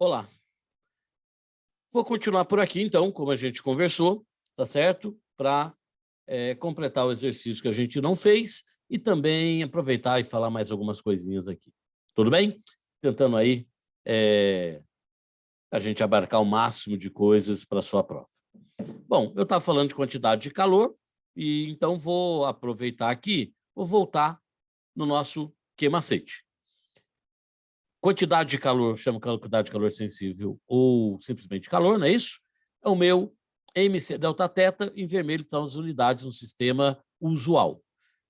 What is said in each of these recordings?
Olá. Vou continuar por aqui, então, como a gente conversou, tá certo? Para completar o exercício que a gente não fez e também aproveitar e falar mais algumas coisinhas aqui. Tudo bem? Tentando aí a gente abarcar o máximo de coisas para a sua prova. Bom, eu estava falando de quantidade de calor e então vou aproveitar aqui, vou voltar no nosso que-macete. Quantidade de calor, chama quantidade de calor sensível ou simplesmente calor, não é isso? É o meu mc delta θ, em vermelho estão as unidades no sistema usual.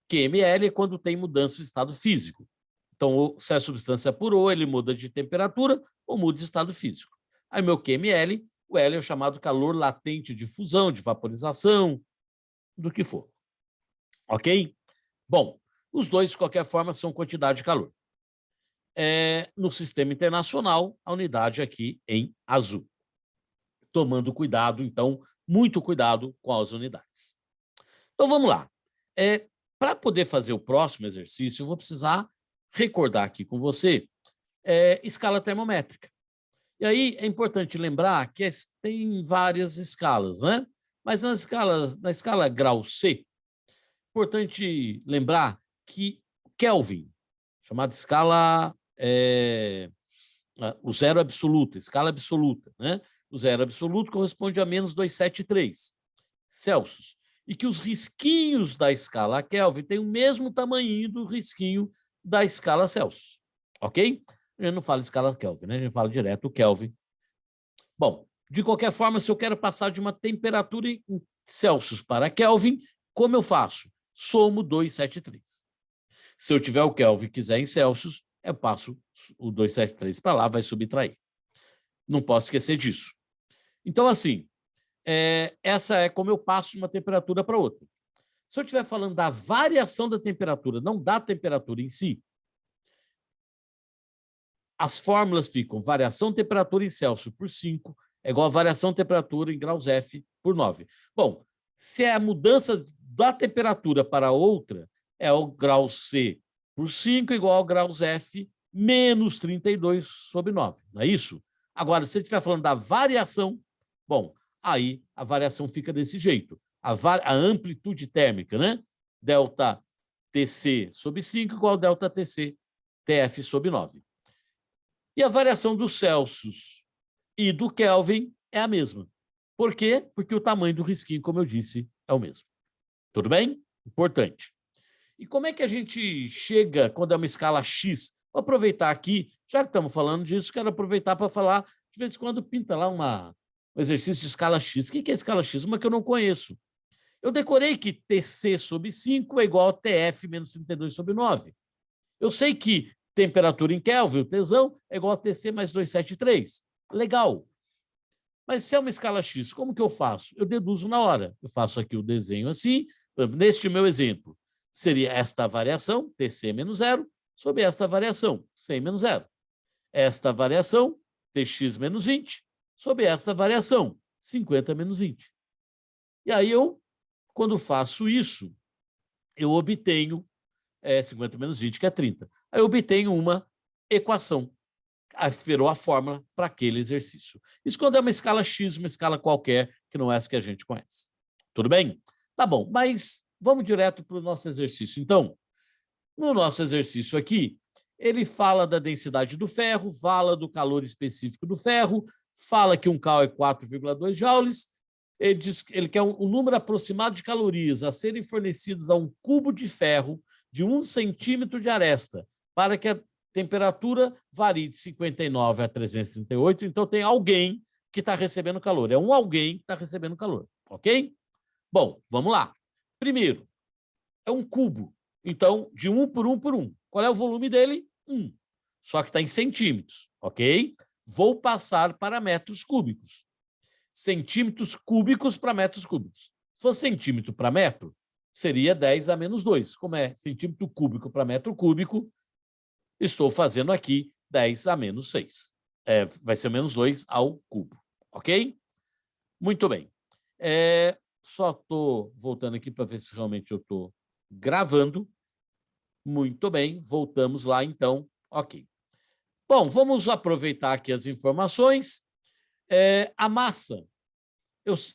QML é quando tem mudança de estado físico. Então, se a substância é por ou, ele muda de temperatura ou muda de estado físico. Aí, meu QML, o L é o chamado calor latente de fusão, de vaporização, do que for. Ok? Bom, os dois, de qualquer forma, são quantidade de calor. No sistema internacional, a unidade aqui em azul. Tomando cuidado, então, muito cuidado com as unidades. Então, vamos lá. Para poder fazer o próximo exercício, eu vou precisar recordar aqui com você escala termométrica. E aí é importante lembrar que tem várias escalas, né? Mas na escala grau C, é importante lembrar que Kelvin, chamada escala o zero absoluto, escala absoluta, né? O zero absoluto corresponde a menos 273 Celsius. E que os risquinhos da escala Kelvin têm o mesmo tamanho do risquinho da escala Celsius. Ok? A gente não fala escala Kelvin, né? A gente fala direto Kelvin. Bom, de qualquer forma, se eu quero passar de uma temperatura em Celsius para Kelvin, como eu faço? Somo 273. Se eu tiver o Kelvin e quiser em Celsius, eu passo o 273 para lá, vai subtrair. Não posso esquecer disso. Então, assim, essa é como eu passo de uma temperatura para outra. Se eu estiver falando da variação da temperatura, não da temperatura em si, as fórmulas ficam variação de temperatura em Celsius por 5 é igual a variação de temperatura em graus F por 9. Bom, se é a mudança da temperatura para outra, é o grau C por 5 igual ao graus F menos 32 sobre 9, não é isso? Agora, se você estiver falando da variação, bom, aí a variação fica desse jeito. A amplitude térmica, né? Delta TC sobre 5 igual a delta TC TF sobre 9. E a variação dos Celsius e do Kelvin é a mesma. Por quê? Porque o tamanho do risquinho, como eu disse, é o mesmo. Tudo bem? Importante. E como é que a gente chega quando é uma escala X? Vou aproveitar aqui, já que estamos falando disso, quero aproveitar para falar, de vez em quando pinta lá um exercício de escala X. O que é escala X? Uma que eu não conheço. Eu decorei que TC sobre 5 é igual a TF menos 32 sobre 9. Eu sei que temperatura em Kelvin, o tesão, é igual a TC mais 273. Legal. Mas se é uma escala X, como que eu faço? Eu deduzo na hora. Eu faço aqui o desenho assim. Neste meu exemplo, seria esta variação, TC menos 0, sobre esta variação, 100 menos 0. Esta variação, TX menos 20, sobre esta variação, 50 menos 20. E aí eu, quando faço isso, eu obtenho 50 menos 20, que é 30. Aí eu obtenho uma equação. Virou a fórmula para aquele exercício. Isso quando é uma escala X, uma escala qualquer, que não é essa que a gente conhece. Tudo bem? Tá bom, mas vamos direto para o nosso exercício. Então, no nosso exercício aqui, ele fala da densidade do ferro, fala do calor específico do ferro, fala que um cal é 4,2 joules, ele quer um número aproximado de calorias a serem fornecidas a um cubo de ferro de 1 centímetro de aresta, para que a temperatura varie de 59 a 338, então tem alguém que está recebendo calor. É um alguém que está recebendo calor, ok? Bom, vamos lá. Primeiro, é um cubo, então, de 1 por 1 por 1. Qual é o volume dele? 1. Só que está em centímetros, ok? Vou passar para metros cúbicos. Centímetros cúbicos para metros cúbicos. Se fosse centímetro para metro, seria 10 a menos 2. Como é centímetro cúbico para metro cúbico, estou fazendo aqui 10 a menos 6. Vai ser menos 2 ao cubo, ok? Muito bem. Só estou voltando aqui para ver se realmente eu estou gravando. Muito bem, voltamos lá então. Ok. Bom, vamos aproveitar aqui as informações. A massa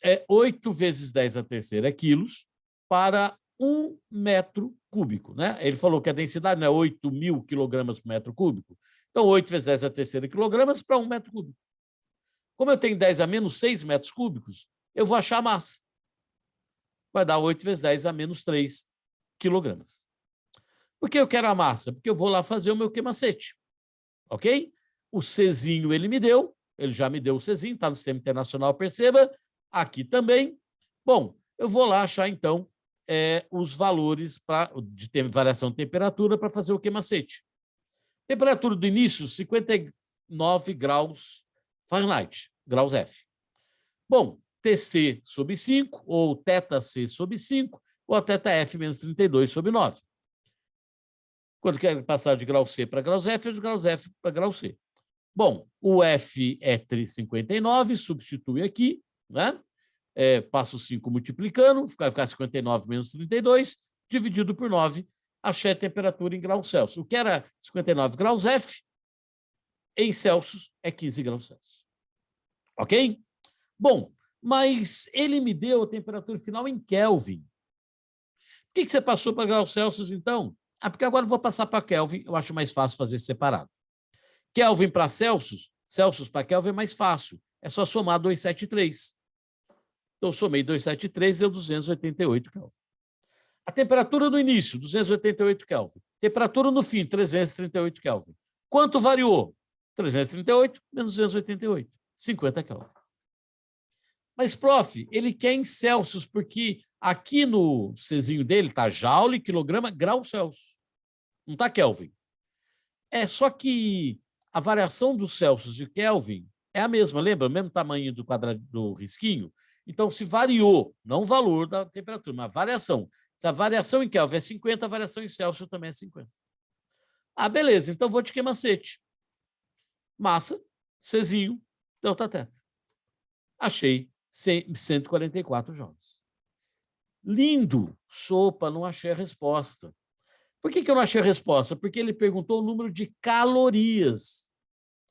é 8 vezes 10 a terceira quilos para 1 metro cúbico, né? Ele falou que a densidade não é 8.000 quilogramas por metro cúbico. Então, 8 vezes 10 a terceira quilogramas para 1 metro cúbico. Como eu tenho 10 a menos 6 metros cúbicos, eu vou achar a massa. Vai dar 8 vezes 10 a menos 3 quilogramas. Por que eu quero a massa? Porque eu vou lá fazer o meu queimacete. Ok? O Czinho ele já me deu o Czinho, está no Sistema Internacional, perceba. Aqui também. Bom, eu vou lá achar, então, os valores de variação de temperatura para fazer o queimacete. Temperatura do início, 59 graus Fahrenheit, graus F. Bom, Tc sobre 5, ou θc sobre 5, ou a θf menos 32 sobre 9. Quando quer passar de grau C para graus F, é de graus F para grau C. Bom, o F é 59, substitui aqui, né? Passo 5 multiplicando, vai ficar 59 menos 32, dividido por 9, achei a temperatura em graus Celsius. O que era 59 graus F, em Celsius, é 15 graus Celsius. Ok? Bom, mas ele me deu a temperatura final em Kelvin. Por que você passou para graus Celsius, então? Porque agora eu vou passar para Kelvin, eu acho mais fácil fazer separado. Kelvin para Celsius, Celsius para Kelvin é mais fácil, é só somar 273. Então, eu somei 273, deu 288 Kelvin. A temperatura no início, 288 Kelvin. Temperatura no fim, 338 Kelvin. Quanto variou? 338 menos 288, 50 Kelvin. Mas, prof, ele quer em Celsius, porque aqui no Czinho dele está Joule, quilograma, grau Celsius. Não está Kelvin. Só que a variação do Celsius e Kelvin é a mesma, lembra? O mesmo tamanho do quadrado do risquinho. Então, se variou, não o valor da temperatura, mas a variação. Se a variação em Kelvin é 50, a variação em Celsius também é 50. Ah, beleza, então vou de queimacete. Massa, Czinho, delta teta. Achei 144 joules. Lindo! Sopa, não achei a resposta. Por que eu não achei a resposta? Porque ele perguntou o número de calorias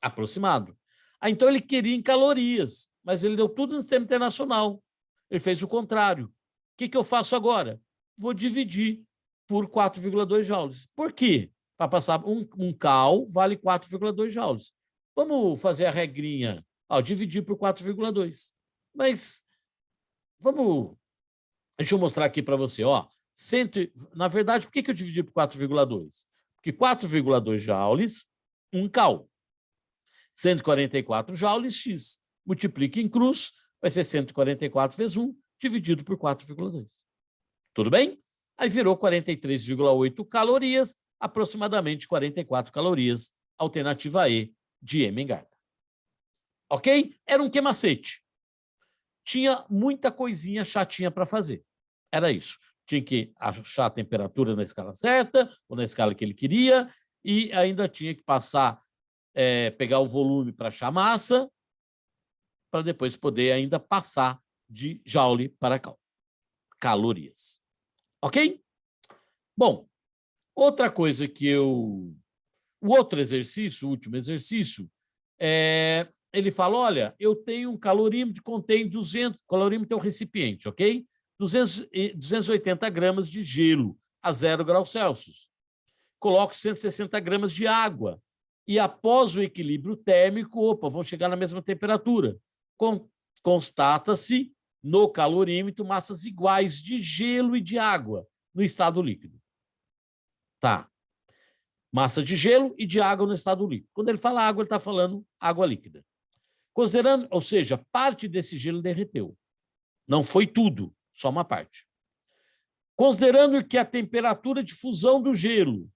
aproximado. Então, ele queria em calorias, mas ele deu tudo no Sistema Internacional. Ele fez o contrário. O que eu faço agora? Vou dividir por 4,2 joules. Por quê? Para passar um cal vale 4,2 joules. Vamos fazer a regrinha. Dividir por 4,2. Mas vamos... Deixa eu mostrar aqui para você. Na verdade, por que eu dividi por 4,2? Porque 4,2 joules, 1 cal. 144 joules, X. Multiplica em cruz, vai ser 144 vezes 1, dividido por 4,2. Tudo bem? Aí virou 43,8 calorias, aproximadamente 44 calorias, alternativa E de Emengarda. Ok? Era um queimacete. Tinha muita coisinha chatinha para fazer. Era isso. Tinha que achar a temperatura na escala certa, ou na escala que ele queria, e ainda tinha que pegar o volume para achar massa, para depois poder ainda passar de joule para calorias. Ok? Bom, outra coisa o outro exercício, o último exercício, ele fala, olha, eu tenho um calorímetro que contém 200, calorímetro é um recipiente, ok? 280 gramas de gelo a 0 graus Celsius. Coloco 160 gramas de água e após o equilíbrio térmico, vão chegar na mesma temperatura. Constata-se no calorímetro massas iguais de gelo e de água no estado líquido. Tá. Massa de gelo e de água no estado líquido. Quando ele fala água, ele está falando água líquida. Considerando, ou seja, parte desse gelo derreteu. Não foi tudo, só uma parte. Considerando que a temperatura de fusão do gelo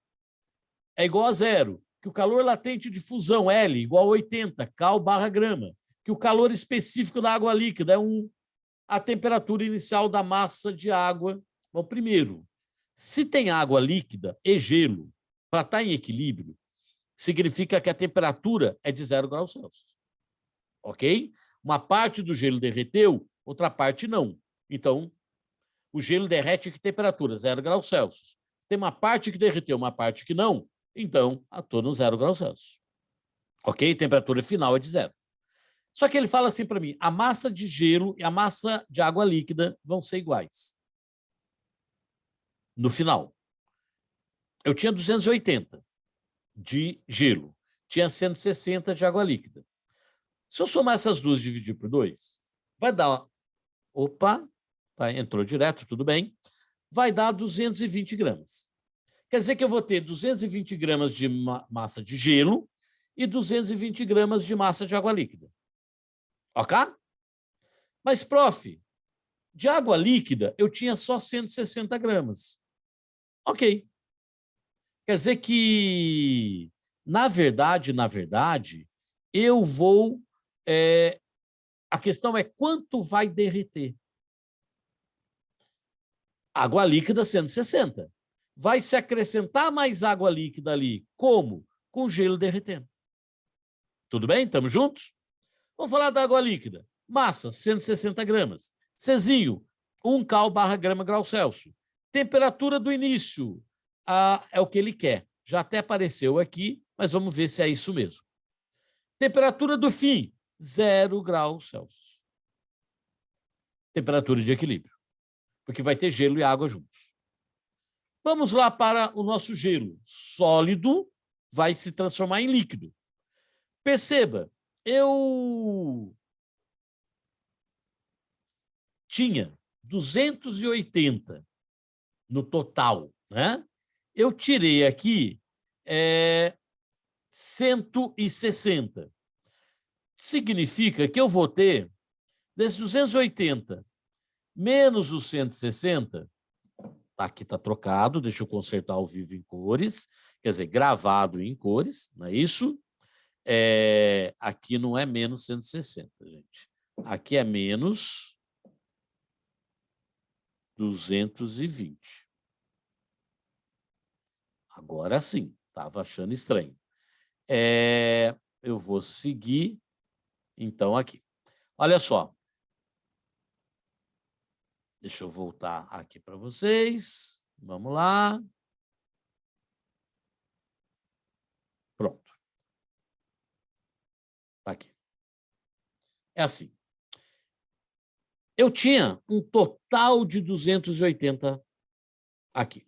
é igual a 0, que o calor latente de fusão, L, igual a 80, cal/grama, que o calor específico da água líquida é 1, a temperatura inicial da massa de água. Bom, primeiro, se tem água líquida e gelo, para estar em equilíbrio, significa que a temperatura é de 0 graus Celsius. Ok? Uma parte do gelo derreteu, outra parte não. Então, o gelo derrete a que temperatura? 0 graus Celsius. Se tem uma parte que derreteu, uma parte que não, então, estou no 0 graus Celsius. Ok? Temperatura final é de 0. Só que ele fala assim para mim, a massa de gelo e a massa de água líquida vão ser iguais. No final. Eu tinha 280 de gelo, tinha 160 de água líquida. Se eu somar essas duas e dividir por 2, vai dar... Opa, tá, entrou direto, tudo bem. Vai dar 220 gramas. Quer dizer que eu vou ter 220 gramas de massa de gelo e 220 gramas de massa de água líquida. Ok? Mas, prof, de água líquida eu tinha só 160 gramas. Ok. Quer dizer que, na verdade, eu vou... a questão é quanto vai derreter. Água líquida 160. Vai se acrescentar mais água líquida ali. Como? Com gelo derretendo. Tudo bem? Estamos juntos? Vamos falar da água líquida. Massa, 160 gramas. Czinho, 1 cal/grama grau Celsius. Temperatura do início, é o que ele quer. Já até apareceu aqui, mas vamos ver se é isso mesmo. Temperatura do fim, 0 graus Celsius. Temperatura de equilíbrio, porque vai ter gelo e água juntos. Vamos lá para o nosso gelo. Sólido vai se transformar em líquido. Perceba, eu tinha 280 no total, né? Eu tirei aqui 160. Significa que eu vou ter, desses 280 menos os 160, aqui está trocado, deixa eu consertar ao vivo em cores, quer dizer, gravado em cores, não é isso? Aqui não é menos 160, gente. Aqui é menos 220. Agora sim, estava achando estranho. Eu vou seguir, então, aqui. Olha só. Deixa eu voltar aqui para vocês. Vamos lá. Pronto. Tá aqui. É assim. Eu tinha um total de 280 aqui.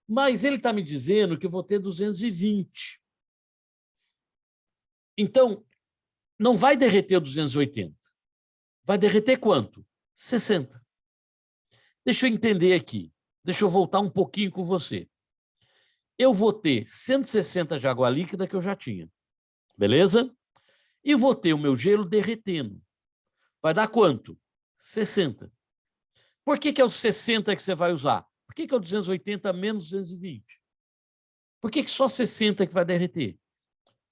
Mas ele está me dizendo que eu vou ter 220. Então, não vai derreter 280. Vai derreter quanto? 60. Deixa eu entender aqui. Deixa eu voltar um pouquinho com você. Eu vou ter 160 de água líquida que eu já tinha. Beleza? E vou ter o meu gelo derretendo. Vai dar quanto? 60. Por que é o 60 que você vai usar? Por que é o 280 menos 220? Por que só 60 que vai derreter?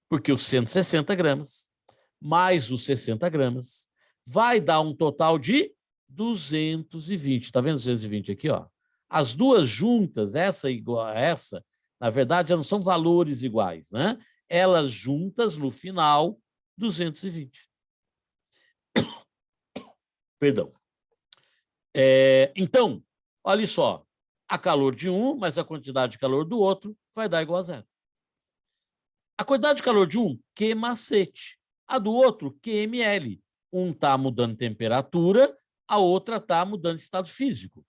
Porque os 160 gramas mais os 60 gramas vai dar um total de 220. Está vendo 220 aqui? Ó? As duas juntas, essa igual a essa, na verdade, elas são valores iguais, né? Elas juntas, no final, 220. Perdão. Então, olha só, a calor de um mais a quantidade de calor do outro vai dar igual a 0. A quantidade de calor de um, Q macete. A do outro, QML. Um está mudando temperatura, a outra está mudando estado físico.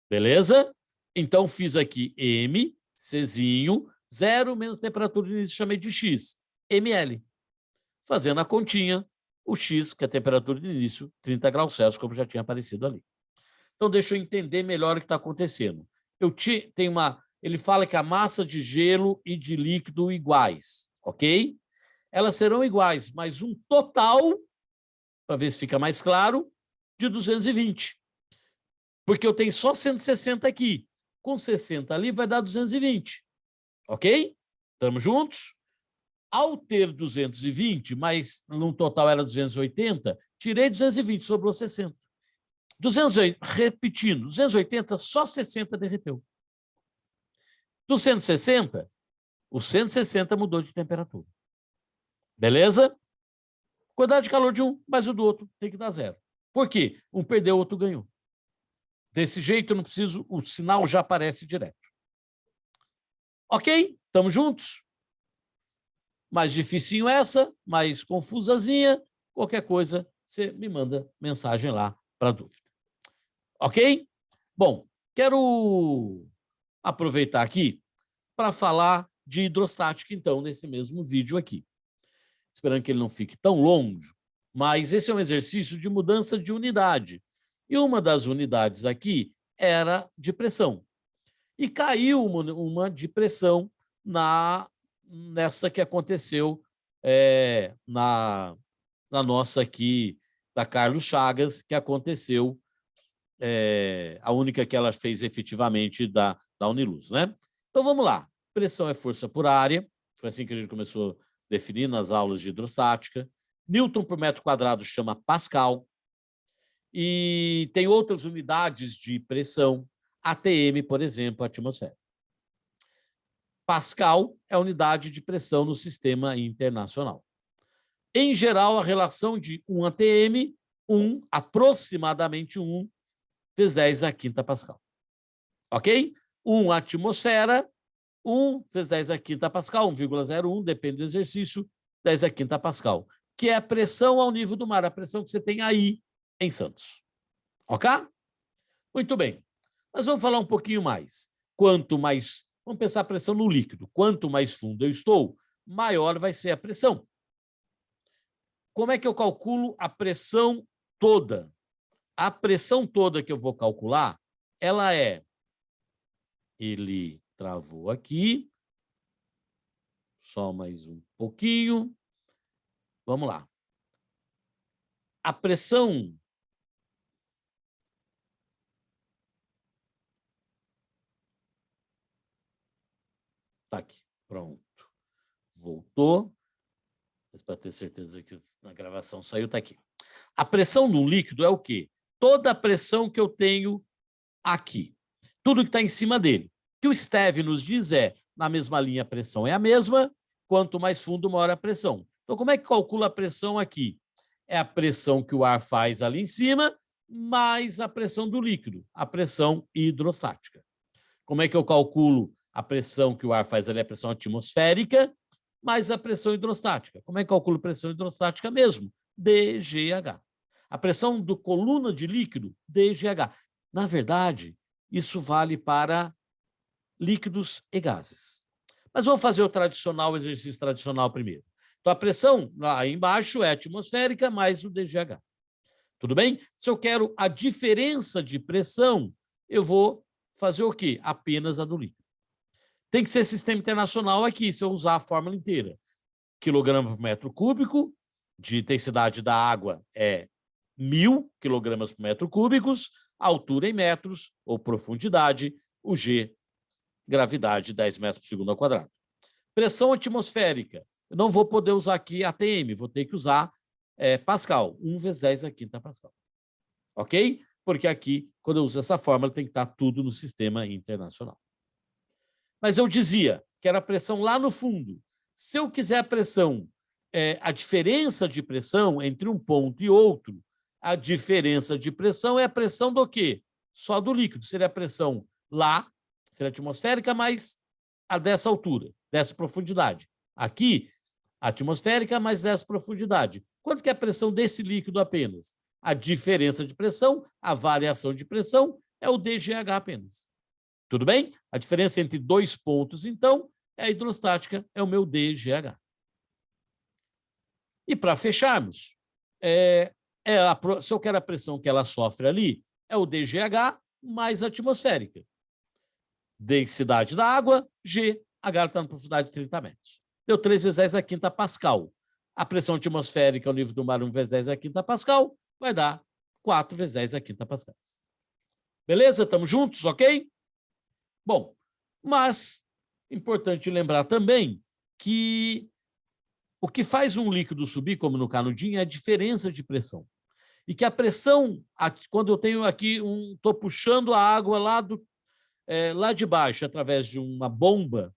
Beleza? Então, fiz aqui M, Czinho, 0 menos temperatura de início, chamei de X, ml. Fazendo a continha, o X, que é a temperatura de início, 30 graus Celsius, como já tinha aparecido ali. Então, deixa eu entender melhor o que está acontecendo. Ele fala que a massa de gelo e de líquido iguais, ok? Elas serão iguais, mas um total, para ver se fica mais claro, de 220. Porque eu tenho só 160 aqui. Com 60 ali vai dar 220. Ok? Estamos juntos? Ao ter 220, mas no total era 280, tirei 220, sobrou 60. 280, repetindo, 280, só 60 derreteu. Do 160, o 160 mudou de temperatura. Beleza? Quantidade de calor de um, mas o do outro tem que dar 0. Por quê? Um perdeu, o outro ganhou. Desse jeito, eu não preciso, o sinal já aparece direto. Ok? Estamos juntos? Mais dificinho essa, mais confusazinha, qualquer coisa, você me manda mensagem lá para dúvida. Ok? Bom, quero aproveitar aqui para falar de hidrostática, então, nesse mesmo vídeo aqui. Esperando que ele não fique tão longo, mas esse é um exercício de mudança de unidade. E uma das unidades aqui era de pressão. E caiu uma de pressão nessa que aconteceu na nossa aqui, da Carlos Chagas, que aconteceu, a única que ela fez efetivamente da Uniluz, né? Então, vamos lá. Pressão é força por área. Foi assim que a gente começou a definir nas aulas de hidrostática. Newton por metro quadrado chama Pascal. E tem outras unidades de pressão. ATM, por exemplo, atmosfera. Pascal é a unidade de pressão no sistema internacional. Em geral, a relação de 1 ATM, aproximadamente 1 vezes 10 à quinta Pascal. Ok? 1 atmosfera, 1 vezes 10 à quinta Pascal, 1,01, depende do exercício, 10 à quinta Pascal, que é a pressão ao nível do mar, a pressão que você tem aí em Santos. Ok? Muito bem. Nós vamos falar um pouquinho mais. Quanto mais, vamos pensar a pressão no líquido. Quanto mais fundo eu estou, maior vai ser a pressão. Como é que eu calculo a pressão toda? A pressão toda que eu vou calcular, ela é... Ele travou aqui. Só mais um pouquinho. Vamos lá. A pressão... Está aqui. Pronto. Voltou. Mas para ter certeza que na gravação saiu, está aqui. A pressão do líquido é o quê? Toda a pressão que eu tenho aqui. Tudo que está em cima dele. O que o Steve nos diz é, na mesma linha a pressão é a mesma, quanto mais fundo, maior a pressão. Então, como é que calcula a pressão aqui? É a pressão que o ar faz ali em cima, mais a pressão do líquido, a pressão hidrostática. Como é que eu calculo a pressão que o ar faz ali, a pressão atmosférica, mais a pressão hidrostática? Como é que eu calculo a pressão hidrostática mesmo? DGH. A pressão do coluna de líquido, DGH. Na verdade, isso vale para líquidos e gases. Mas vamos fazer o exercício tradicional primeiro. Então, a pressão lá embaixo é atmosférica mais o DGH. Tudo bem? Se eu quero a diferença de pressão, eu vou fazer o quê? Apenas a do líquido. Tem que ser sistema internacional aqui, se eu usar a fórmula inteira. Quilograma por metro cúbico, de intensidade da água é 1.000 quilogramas por metro cúbicos, altura em metros, ou profundidade, o G, gravidade, 10 metros por segundo ao quadrado. Pressão atmosférica. Eu não vou poder usar aqui ATM, vou ter que usar Pascal, 1 vezes 10 à quinta Pascal. Ok? Porque aqui, quando eu uso essa fórmula, tem que estar tudo no sistema internacional. Mas eu dizia que era a pressão lá no fundo. Se eu quiser a pressão, a diferença de pressão entre um ponto e outro, a diferença de pressão é a pressão do quê? Só do líquido. Seria a pressão lá, seria atmosférica, mais a dessa altura, dessa profundidade. Aqui, atmosférica mais dessa profundidade. Quanto que é a pressão desse líquido apenas? A diferença de pressão, a variação de pressão, é o DGH apenas. Tudo bem? A diferença entre dois pontos, então, é a hidrostática, é o meu DGH. E para fecharmos, se eu quero a pressão que ela sofre ali, é o DGH mais a atmosférica. Densidade da água, G, H está na profundidade de 30 metros. Deu 3 vezes 10 à quinta Pascal. A pressão atmosférica ao nível do mar, 1 vezes 10 à quinta Pascal, vai dar 4 vezes 10 à quinta Pascal. Beleza? Estamos juntos, ok? Bom, mas importante lembrar também que o que faz um líquido subir, como no canudinho, é a diferença de pressão. E que a pressão, quando eu tenho aqui, estou puxando a água lá de baixo, através de uma bomba,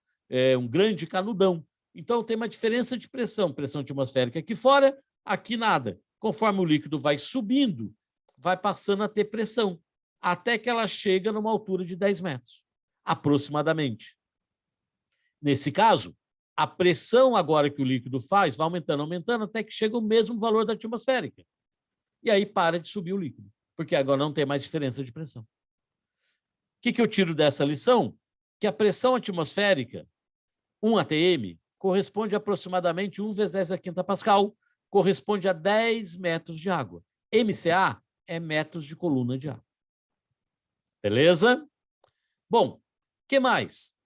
um grande canudão. Então, tem uma diferença de pressão atmosférica aqui fora, aqui nada. Conforme o líquido vai subindo, vai passando a ter pressão, até que ela chega numa altura de 10 metros, aproximadamente. Nesse caso, a pressão agora que o líquido faz vai aumentando, aumentando, até que chega o mesmo valor da atmosférica. E aí para de subir o líquido, porque agora não tem mais diferença de pressão. O que eu tiro dessa lição? Que a pressão atmosférica, 1 atm, corresponde a aproximadamente 1 vezes 10 a quinta Pascal, corresponde a 10 metros de água. MCA é metros de coluna de água. Beleza? Bom, o que mais?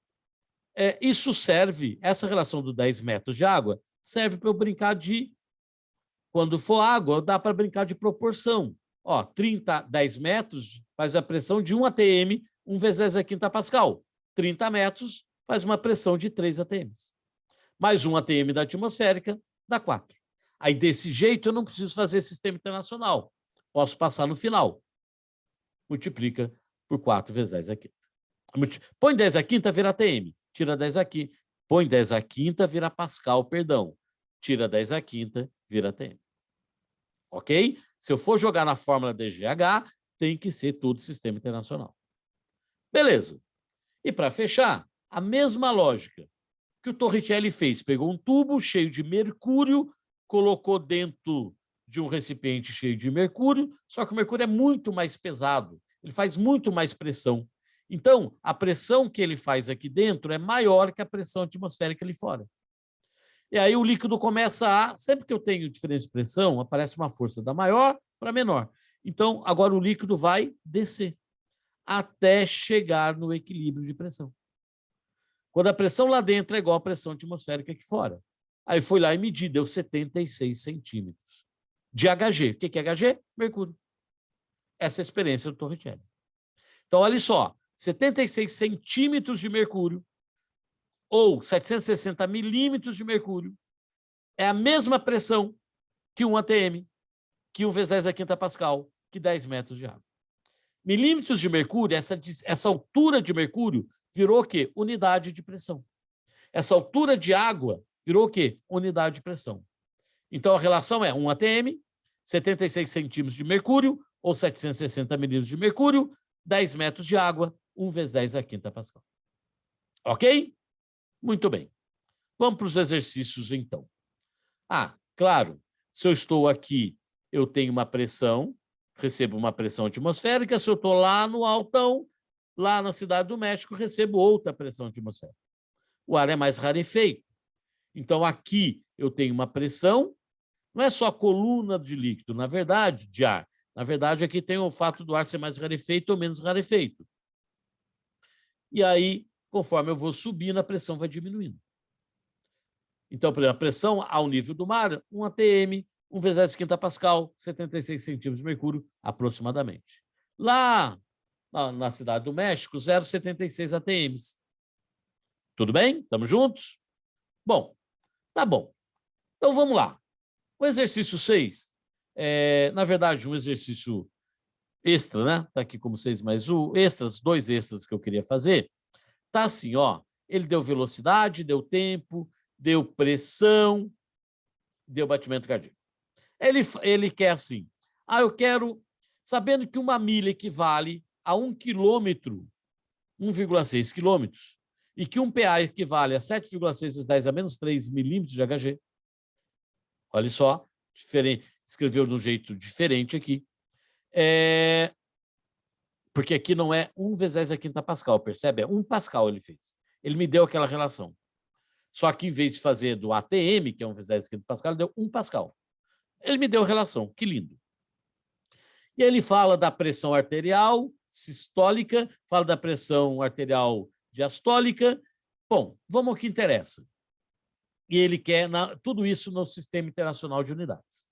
Isso serve, essa relação do 10 metros de água, serve para eu brincar de, quando for água, dá para brincar de proporção. Ó, 10 metros faz a pressão de 1 atm, 1 vezes 10 a quinta Pascal. 30 metros faz uma pressão de 3 atms. Mais 1 atm da atmosférica dá 4. Aí, desse jeito, eu não preciso fazer sistema internacional. Posso passar no final. Multiplica por 4 vezes 10 a quinta. Põe 10 a quinta, vira atm. Tira 10 aqui. Põe 10 a quinta, vira Pascal, perdão. Tira 10 a quinta, vira atm. Ok? Se eu for jogar na fórmula DGH, tem que ser tudo sistema internacional. Beleza. E para fechar, a mesma lógica que o Torricelli fez. Pegou um tubo cheio de mercúrio, colocou dentro de um recipiente cheio de mercúrio, só que o mercúrio é muito mais pesado, ele faz muito mais pressão. Então, a pressão que ele faz aqui dentro é maior que a pressão atmosférica ali fora. E aí o líquido começa a... Sempre que eu tenho diferença de pressão, aparece uma força da maior para menor. Então, agora o líquido vai descer até chegar no equilíbrio de pressão. Quando a pressão lá dentro é igual à pressão atmosférica aqui fora. Aí foi lá e medi, deu 76 centímetros de Hg. O que é Hg? Mercúrio. Essa é a experiência do Torricelli. Então, olha só, 76 centímetros de mercúrio ou 760 milímetros de mercúrio é a mesma pressão que 1 atm, que 1 vezes 10 a quinta Pascal, que 10 metros de água. Milímetros de mercúrio, essa altura de mercúrio virou o quê? Unidade de pressão. Essa altura de água virou o quê? Unidade de pressão. Então, a relação é 1 atm, 76 centímetros de mercúrio, ou 760 milímetros de mercúrio, 10 metros de água, 1 vezes 10 a quinta Pascal. Ok? Muito bem. Vamos para os exercícios, então. Claro, se eu estou aqui, eu tenho uma pressão, recebo uma pressão atmosférica. Se eu estou lá no altão, lá na Cidade do México, recebo outra pressão atmosférica. O ar é mais rarefeito. Então, aqui eu tenho uma pressão, não é só coluna de líquido, na verdade, de ar. Na verdade, aqui tem o fato do ar ser mais rarefeito ou menos rarefeito. E aí, conforme eu vou subindo, a pressão vai diminuindo. Então, por exemplo, a pressão ao nível do mar, 1 atm, 1 vezes 10 a quinta Pascal, 76 centímetros de mercúrio, aproximadamente. Lá na Cidade do México, 0,76 atms. Tudo bem? Estamos juntos? Bom, tá bom. Então, vamos lá. O exercício 6 na verdade, um exercício extra, né? Está aqui como 6 mais 1, extras, 2 extras que eu queria fazer. Tá assim, ó. Ele deu velocidade, deu tempo, deu pressão, deu batimento cardíaco. Ele quer assim, eu quero, sabendo que 1 milha equivale a 1 quilômetro, 1,6 quilômetros, e que 1 PA equivale a 7,6 vezes 10 a menos 3 milímetros de Hg. Olha só, diferente, escreveu de um jeito diferente aqui. Porque aqui não é 1 vezes 10 a quinta Pascal, percebe? É 1 Pascal ele fez. Ele me deu aquela relação. Só que em vez de fazer do ATM, que é 1 vezes 10 a quinta Pascal, ele deu 1 Pascal. Ele me deu a relação, que lindo. E ele fala da pressão arterial sistólica, fala da pressão arterial diastólica. Bom, vamos ao que interessa. E ele quer tudo isso no Sistema Internacional de Unidades.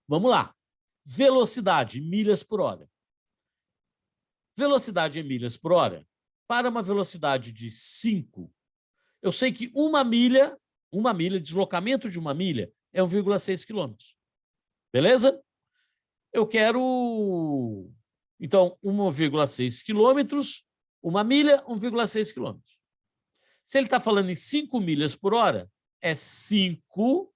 Vamos lá. Velocidade, milhas por hora. Velocidade em milhas por hora. Para uma velocidade de 5, eu sei que uma milha, deslocamento de 1 milha, é 1,6 quilômetros. Beleza? Eu quero, então, 1,6 quilômetros, 1 milha, 1,6 quilômetros. Se ele está falando em 5 milhas por hora, é 5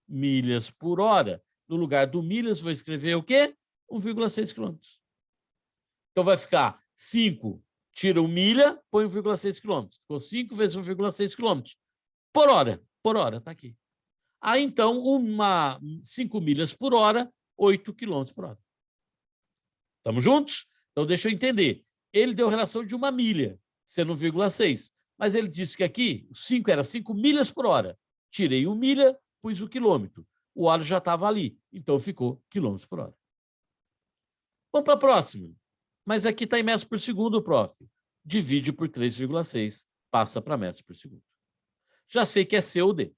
milhas por hora. No lugar do milhas, vou escrever o quê? 1,6 quilômetros. Então, vai ficar 5 Tira 1 milha, põe 1,6 km. Ficou 5 vezes 1,6 km. Por hora, está aqui. Aí, então, 5 milhas por hora, 8 km por hora. Estamos juntos? Então, deixa eu entender. Ele deu relação de 1 milha, sendo 1,6. Mas ele disse que aqui, 5 era 5 milhas por hora. Tirei 1 milha, pus o quilômetro. O hora já estava ali, então ficou quilômetros por hora. Vamos para a próxima. Mas aqui está em metros por segundo, prof. Divide por 3,6, passa para metros por segundo. Já sei que é C ou D.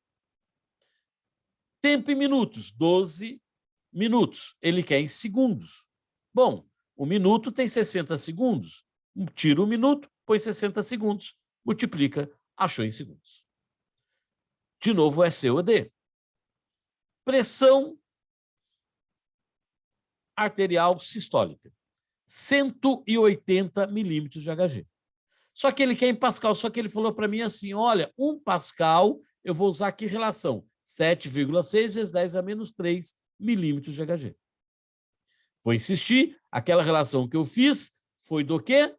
Tempo em minutos, 12 minutos. Ele quer em segundos. Bom, um minuto tem 60 segundos. Tira 1 minuto, põe 60 segundos. Multiplica, achou em segundos. De novo, é C ou D. Pressão arterial sistólica. 180 milímetros de Hg. Só que ele quer em pascal, só que ele falou para mim assim, olha, 1 pascal, eu vou usar aqui relação, 7,6 vezes 10 a menos 3 milímetros de Hg. Vou insistir, aquela relação que eu fiz foi do quê?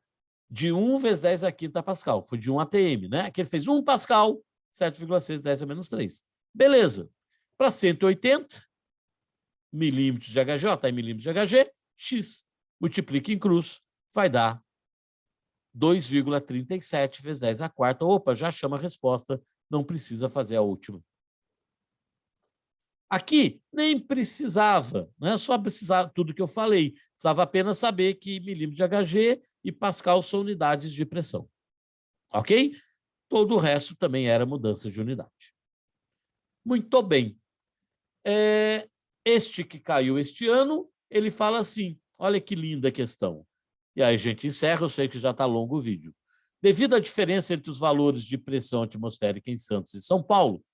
De 1 vezes 10 a quinta pascal, foi de 1 atm, né? Aqui ele fez 1 pascal, 7,6, 10 a menos 3. Beleza. Para 180 milímetros de Hg, está em milímetros de Hg, x, multiplica em cruz, vai dar 2,37 vezes 10 a quarta. Opa, já chama a resposta, não precisa fazer a última. Aqui nem precisava, não é só precisar tudo que eu falei, precisava apenas saber que milímetro de Hg e pascal são unidades de pressão. Ok? Todo o resto também era mudança de unidade. Muito bem. Este que caiu este ano, ele fala assim, olha que linda questão. E aí a gente encerra, eu sei que já está longo o vídeo. Devido à diferença entre os valores de pressão atmosférica em Santos e São Paulo,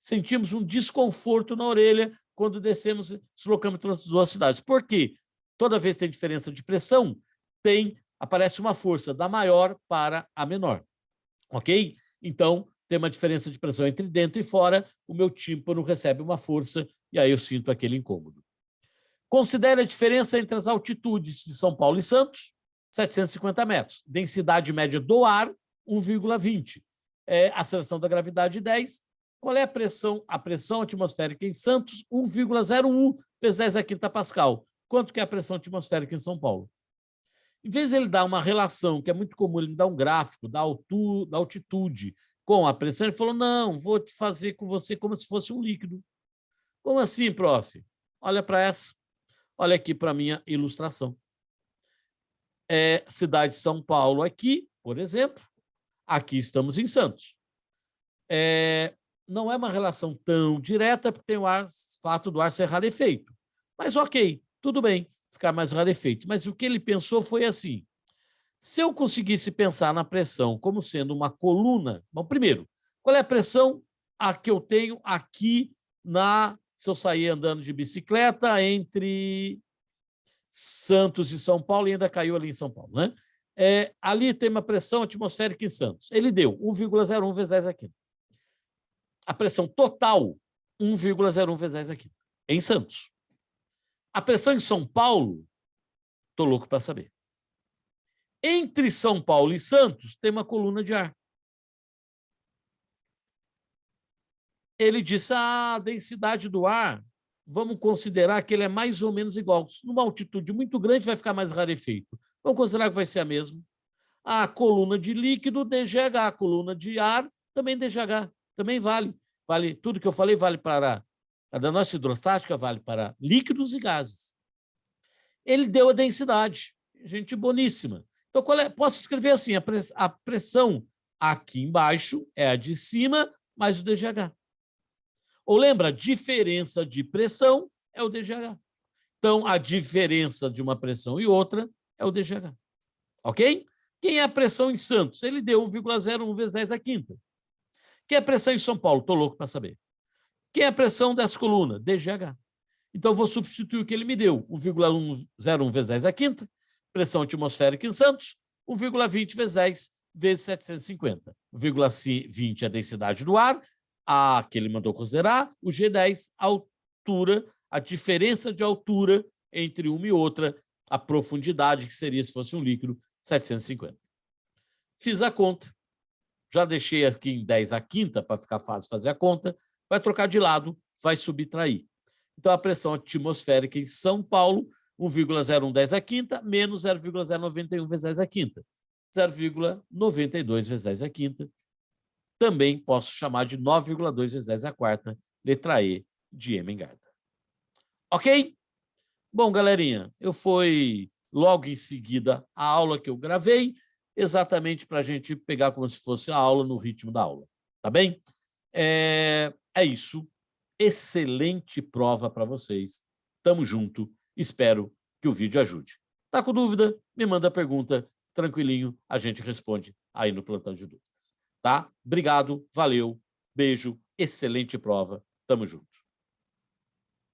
sentimos um desconforto na orelha quando deslocamos entre as duas cidades. Por quê? Toda vez que tem diferença de pressão, aparece uma força da maior para a menor. Ok? Então, tem uma diferença de pressão entre dentro e fora, o meu tímpano recebe uma força e aí eu sinto aquele incômodo. Considere a diferença entre as altitudes de São Paulo e Santos, 750 metros. Densidade média do ar, 1,20. Aceleração da gravidade, 10. Qual é a pressão? A pressão atmosférica em Santos, 1,01 vezes 10 a quinta pascal. Quanto que é a pressão atmosférica em São Paulo? Em vez de ele dar uma relação, que é muito comum, ele me dá um gráfico da altitude com a pressão, ele falou, não, vou te fazer com você como se fosse um líquido. Como assim, prof? Olha para essa. Olha aqui para a minha ilustração. Cidade de São Paulo aqui, por exemplo. Aqui estamos em Santos. Não é uma relação tão direta, porque tem o fato do ar ser rarefeito. Mas ok, tudo bem, ficar mais rarefeito. Mas o que ele pensou foi assim, se eu conseguisse pensar na pressão como sendo uma coluna... Bom, primeiro, qual é a pressão que eu tenho aqui se eu sair andando de bicicleta entre Santos e São Paulo, e ainda caiu ali em São Paulo, né? Ali tem uma pressão atmosférica em Santos. Ele deu 1,01 vezes 10 a quinta. A pressão total, 1,01 vezes 10 a quinta, em Santos. A pressão em São Paulo, estou louco para saber. Entre São Paulo e Santos, tem uma coluna de ar. Ele disse, a densidade do ar, vamos considerar que ele é mais ou menos igual. Numa altitude muito grande vai ficar mais rarefeito. Vamos considerar que vai ser a mesma. A coluna de líquido, DGH. A coluna de ar, também DGH. Também vale. Tudo que eu falei vale para a da nossa hidrostática, vale para líquidos e gases. Ele deu a densidade. Gente boníssima. Então, posso escrever assim, a pressão aqui embaixo é a de cima, mais o DGH. Ou lembra, a diferença de pressão é o DGH. Então, a diferença de uma pressão e outra é o DGH. Ok? Quem é a pressão em Santos? Ele deu 1,01 vezes 10 a quinta. Quem é a pressão em São Paulo? Estou louco para saber. Quem é a pressão dessa coluna? DGH. Então, vou substituir o que ele me deu. 1,01 vezes 10 a quinta. Pressão atmosférica em Santos. 1,20 vezes 10 vezes 750. 1,20 é a densidade do ar. A que ele mandou considerar, o G10, a altura, a diferença de altura entre uma e outra, a profundidade, que seria, se fosse um líquido, 750. fiz a conta. Já deixei aqui em 10 a quinta, para ficar fácil fazer a conta. Vai trocar de lado, vai subtrair. Então, a pressão atmosférica em São Paulo, 1,0110 a quinta, menos 0,091 vezes 10 a quinta. 0,92 vezes 10 a quinta. Também posso chamar de 9,2 vezes 10 a quarta, letra E de Hemengarda. Ok? Bom, galerinha, foi logo em seguida a aula que eu gravei, exatamente para a gente pegar como se fosse a aula no ritmo da aula. Tá bem? É isso. Excelente prova para vocês. Tamo junto. Espero que o vídeo ajude. Tá com dúvida? Me manda a pergunta. Tranquilinho, a gente responde aí no plantão de dúvidas. Tá? Obrigado, valeu, beijo, excelente prova. Tamo junto.